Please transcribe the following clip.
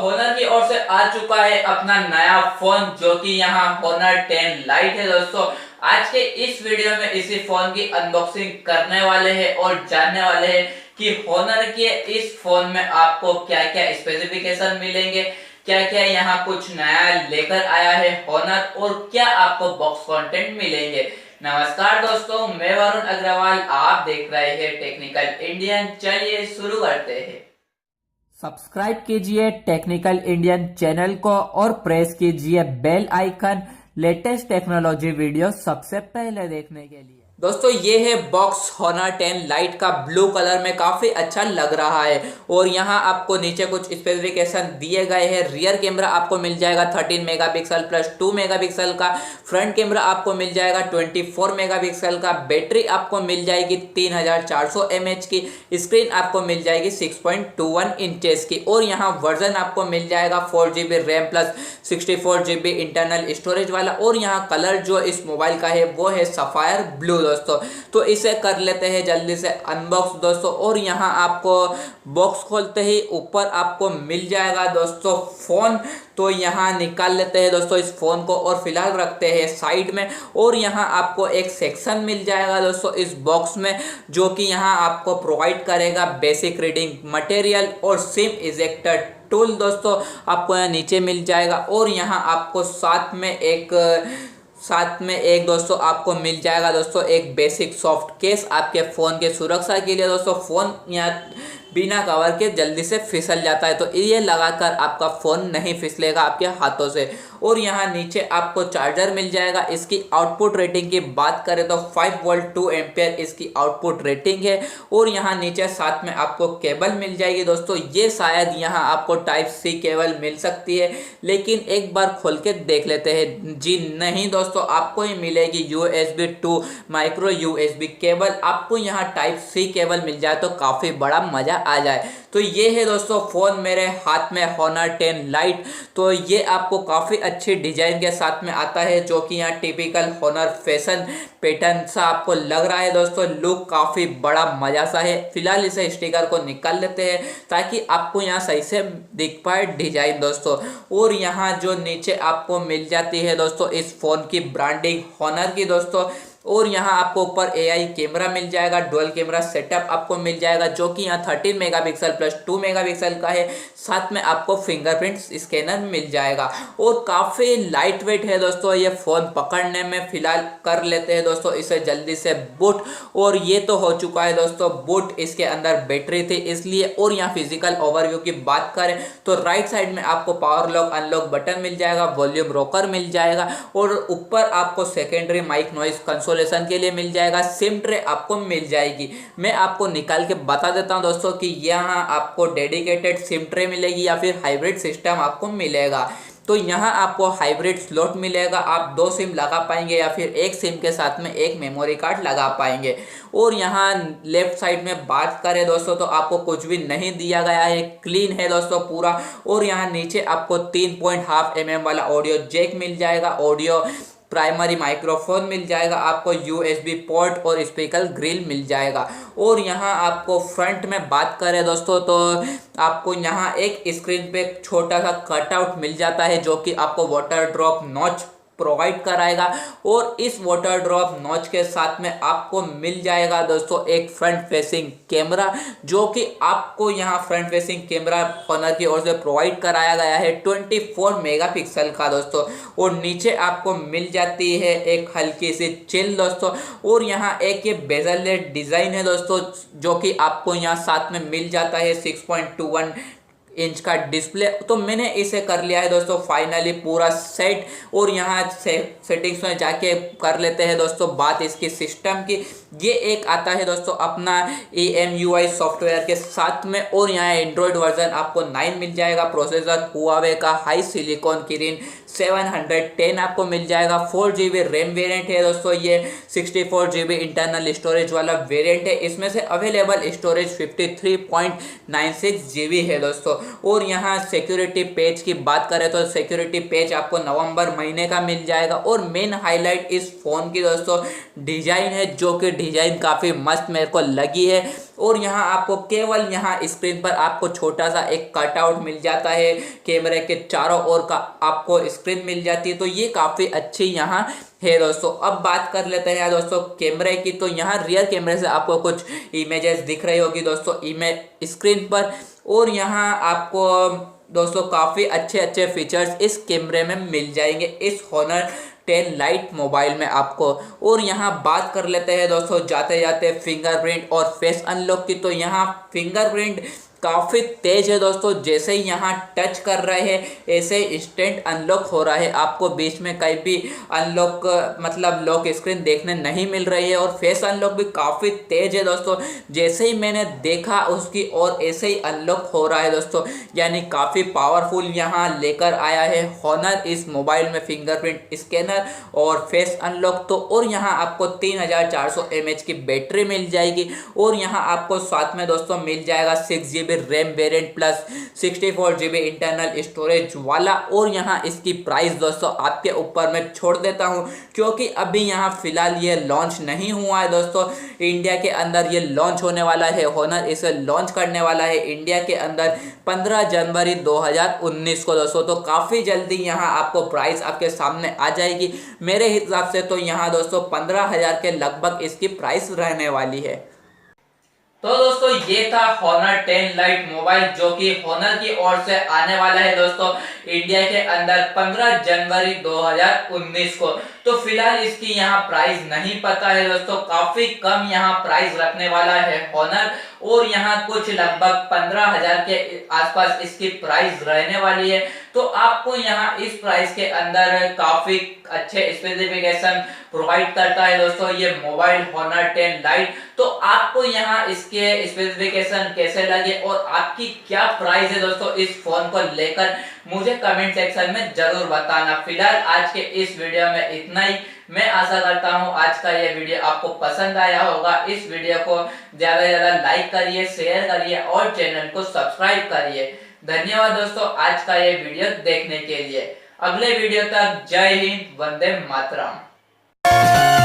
Honour की ओर से आ चुका है अपना नया फोन जो कि यहाँ होनर 10 लाइट है दोस्तों। आज के इस वीडियो में इसी फोन की अनबॉक्सिंग करने वाले हैं और जानने वाले हैं कि होनर के इस फोन में आपको क्या क्या स्पेसिफिकेशन मिलेंगे, क्या क्या यहाँ कुछ नया लेकर आया है होनर और क्या आपको बॉक्स कंटेंट मिलेंगे। नमस्कार दोस्तों, मैं वरुण अग्रवाल, आप देख रहे हैं टेक्निकल इंडियन। चलिए शुरू करते हैं। सब्सक्राइब कीजिए टेक्निकल इंडियन चैनल को और प्रेस कीजिए bell icon latest technology video सबसे पहले देखने के लिए। दोस्तों ये है बॉक्स होनर 10 लाइट का ब्लू कलर में, काफ़ी अच्छा लग रहा है। और यहाँ आपको नीचे कुछ स्पेसिफिकेशन दिए गए हैं। रियर कैमरा आपको मिल जाएगा 13 मेगापिक्सल प्लस 2 मेगापिक्सल का। फ्रंट कैमरा आपको मिल जाएगा 24 मेगापिक्सल का। बैटरी आपको मिल जाएगी 3400 mAh की। स्क्रीन आपको मिल जाएगी 6.21 इंचेस की। और यहाँ वर्जन आपको मिल जाएगा 4GB RAM plus 64GB internal storage वाला। और यहाँ कलर जो इस मोबाइल का है वो है सफायर ब्लू दोस्तों। तो इसे कर लेते हैं जल्दी से अनबॉक्स दोस्तों। और यहाँ आपको बॉक्स खोलते ही ऊपर आपको मिल जाएगा दोस्तों फोन। तो यहाँ निकाल लेते हैं दोस्तों इस फोन को और फिलहाल रखते हैं साइड में। और यहाँ आपको एक सेक्शन मिल जाएगा दोस्तों इस बॉक्स में, जो कि यहाँ आपको प्रोवाइड करेगा बेसिक रीडिंग मटेरियल और सिम इजेक्टर टूल दोस्तों आपको यहाँ नीचे मिल जाएगा। और यहाँ आपको साथ में एक दोस्तों आपको मिल जाएगा दोस्तों एक बेसिक सॉफ्ट केस आपके फ़ोन के सुरक्षा के लिए दोस्तों। फ़ोन यहाँ बिना कवर के जल्दी से फिसल जाता है, तो ये लगाकर आपका फ़ोन नहीं फिसलेगा आपके हाथों से। और यहाँ नीचे आपको चार्जर मिल जाएगा। इसकी आउटपुट रेटिंग की बात करें तो 5 वोल्ट 2 एम्पियर इसकी आउटपुट रेटिंग है। और यहाँ नीचे साथ में आपको केबल मिल जाएगी दोस्तों। ये शायद यहाँ आपको टाइप सी केबल मिल सकती है, लेकिन एक बार खोल के देख लेते हैं। जी नहीं दोस्तों, आपको ही मिलेगी USB 2 माइक्रो USB केबल। आपको यहाँ टाइप सी केबल मिल जाए तो काफ़ी बड़ा मज़ा आ जाए। तो ये है दोस्तों फ़ोन मेरे हाथ में होनर 10 लाइट। तो ये आपको काफ़ी अच्छी डिजाइन के साथ में आता है, जो कि यहाँ टिपिकल होनर फैशन पैटर्न सा आपको लग रहा है दोस्तों। लुक काफ़ी बड़ा मजा सा है। फिलहाल इसे स्टिकर को निकाल लेते हैं ताकि आपको यहाँ सही से दिख पाए डिजाइन दोस्तों। और यहाँ जो नीचे आपको मिल जाती है दोस्तों इस फोन की ब्रांडिंग होनर की दोस्तों। और यहाँ आपको ऊपर AI कैमरा मिल जाएगा, डुअल कैमरा सेटअप आपको मिल जाएगा, जो कि यहाँ 13 मेगापिक्सल प्लस 2 मेगापिक्सल का है। साथ में आपको फिंगरप्रिंट स्कैनर मिल जाएगा। और काफ़ी लाइट वेट है दोस्तों ये फ़ोन पकड़ने में। फिलहाल कर लेते हैं दोस्तों इसे जल्दी से बूट। और ये तो हो चुका है दोस्तों बूट। इसके अंदर बैटरी थी इसलिए। और यहाँ फिजिकल ओवरव्यू की बात करें तो राइट साइड में आपको पावर लॉक अनलॉक बटन मिल जाएगा, वॉल्यूम रोकर मिल जाएगा। और ऊपर आपको सेकेंडरी माइक नॉइस कंसोलेशन के लिए मिल जाएगा। सिम ट्रे आपको मिल जाएगी। मैं आपको निकाल के बता देता हूं दोस्तों कि यहाँ आपको डेडिकेटेड सिम ट्रे मिलेगी या फिर हाइब्रिड सिस्टम आपको मिलेगा। तो यहाँ आपको हाइब्रिड स्लॉट मिलेगा। आप 2 सिम लगा पाएंगे या फिर एक सिम के साथ में एक मेमोरी कार्ड लगा पाएंगे। और यहाँ लेफ्ट साइड में बात करें दोस्तों तो आपको कुछ भी नहीं दिया गया है, क्लीन है दोस्तों पूरा। और यहाँ नीचे आपको 3.5 mm वाला ऑडियो जैक मिल जाएगा, ऑडियो प्राइमरी माइक्रोफोन मिल जाएगा, आपको USB पोर्ट और स्पीकर ग्रिल मिल जाएगा। और यहाँ आपको फ्रंट में बात करें दोस्तों तो आपको यहाँ एक स्क्रीन पे छोटा सा कटआउट मिल जाता है, जो कि आपको वाटर ड्रॉप नॉच प्रोवाइड कराएगा। और इस वाटर ड्रॉप नॉच के साथ में आपको मिल जाएगा दोस्तों एक फ्रंट फेसिंग कैमरा, जो कि आपको यहाँ फ्रंट फेसिंग कैमरा होनर की ओर से प्रोवाइड कराया गया है 24 मेगापिक्सल का दोस्तों। और नीचे आपको मिल जाती है एक हल्की सी चिल दोस्तों। और यहाँ एक ये बेजल डिज़ाइन है दोस्तों, जो कि आपको यहाँ साथ में मिल जाता है 6.21 इंच का डिस्प्ले। तो मैंने इसे कर लिया है दोस्तों फाइनली पूरा सेट। और यहाँ सेटिंग्स में जाके कर लेते हैं दोस्तों बात इसकी सिस्टम की। ये एक आता है दोस्तों अपना EMUI सॉफ्टवेयर के साथ में। और यहाँ एंड्रॉयड वर्जन आपको 9 मिल जाएगा। प्रोसेसर हुआवे का हाई सिलिकॉन किरिन 710 आपको मिल जाएगा। 4GB रैम वेरिएंट है दोस्तों ये, 64GB इंटरनल स्टोरेज वाला वेरिएंट है। इसमें से अवेलेबल स्टोरेज 53.96GB है दोस्तों। और यहाँ सिक्योरिटी पेज की बात करें तो सिक्योरिटी पेज आपको नवंबर महीने का मिल जाएगा। और मेन हाईलाइट इस फोन की दोस्तों डिजाइन है, जो कि डिजाइन काफी मस्त मेरे को लगी है। और यहाँ आपको केवल यहाँ स्क्रीन पर आपको छोटा सा एक कटआउट मिल जाता है, कैमरे के चारों ओर का आपको स्क्रीन मिल जाती है। तो ये काफ़ी अच्छी यहाँ है दोस्तों। अब बात कर लेते हैं दोस्तों कैमरे की। तो यहाँ रियर कैमरे से आपको कुछ इमेजेस दिख रही होगी दोस्तों इमेज स्क्रीन पर, और यहाँ आपको दोस्तों काफ़ी अच्छे अच्छे फीचर्स इस कैमरे में मिल जाएंगे इस Honor 10 लाइट मोबाइल में आपको। और यहाँ बात कर लेते हैं दोस्तों जाते जाते फिंगरप्रिंट और फेस अनलॉक की। तो यहाँ फिंगरप्रिंट काफ़ी तेज है दोस्तों, जैसे ही यहाँ टच कर रहे हैं ऐसे इंस्टेंट अनलॉक हो रहा है, आपको बीच में कहीं भी अनलॉक मतलब लॉक स्क्रीन देखने नहीं मिल रही है। और फेस अनलॉक भी काफ़ी तेज है दोस्तों, जैसे ही मैंने देखा उसकी और ऐसे ही अनलॉक हो रहा है दोस्तों, यानी काफ़ी पावरफुल यहाँ लेकर आया है Honor इस मोबाइल में फिंगरप्रिंट स्कैनर और फेस अनलॉक। तो और यहाँ आपको 3400 mAh की बैटरी मिल जाएगी, और यहाँ आपको साथ में दोस्तों मिल जाएगा 6GB RAM variant plus 64GB internal storage वाला। और यहाँ इसकी प्राइस दोस्तों आपके ऊपर मैं छोड़ देता हूँ, क्योंकि अभी यहाँ फिलहाल ये लॉन्च नहीं हुआ है दोस्तों। इंडिया के अंदर ये लॉन्च होने वाला है, Honor इसे लॉन्च करने वाला है इंडिया के अंदर 15 जनवरी 2019 को दोस्तों। तो काफ़ी जल्दी यहाँ आपको प्राइस आपके सामने आ जाएगी। मेरे हिसाब से तो यहाँ दोस्तों 15,000 के लगभग इसकी प्राइस रहने वाली है। तो दोस्तों ये था Honor 10 लाइट मोबाइल, जो कि Honor की ओर से आने वाला है दोस्तों इंडिया के अंदर 15 जनवरी 2019 को। तो फिलहाल इसकी यहाँ प्राइस नहीं पता है दोस्तों, काफी कम यहाँ प्राइस रखने वाला है Honor, और यहाँ कुछ लगभग 15,000 के आसपास इसकी प्राइस रहने वाली है। तो आपको यहाँ इस प्राइस के अंदर काफी अच्छे स्पेसिफिकेशन प्रोवाइड करता है दोस्तों ये मोबाइल Honor 10 लाइट। तो आपको यहाँ इसके स्पेसिफिकेशन कैसे लगे और आपकी क्या प्राइस है दोस्तों इस फोन को लेकर, मुझे कमेंट सेक्शन में जरूर बताना। फिलहाल आज के इस वीडियो में इतना ही। मैं आशा करता हूँ आज का ये वीडियो आपको पसंद आया होगा। इस वीडियो को ज्यादा से ज्यादा लाइक करिए, शेयर करिए और चैनल को सब्सक्राइब करिए। धन्यवाद दोस्तों आज का ये वीडियो देखने के लिए। अगले वीडियो तक जय हिंद, वंदे मातरम।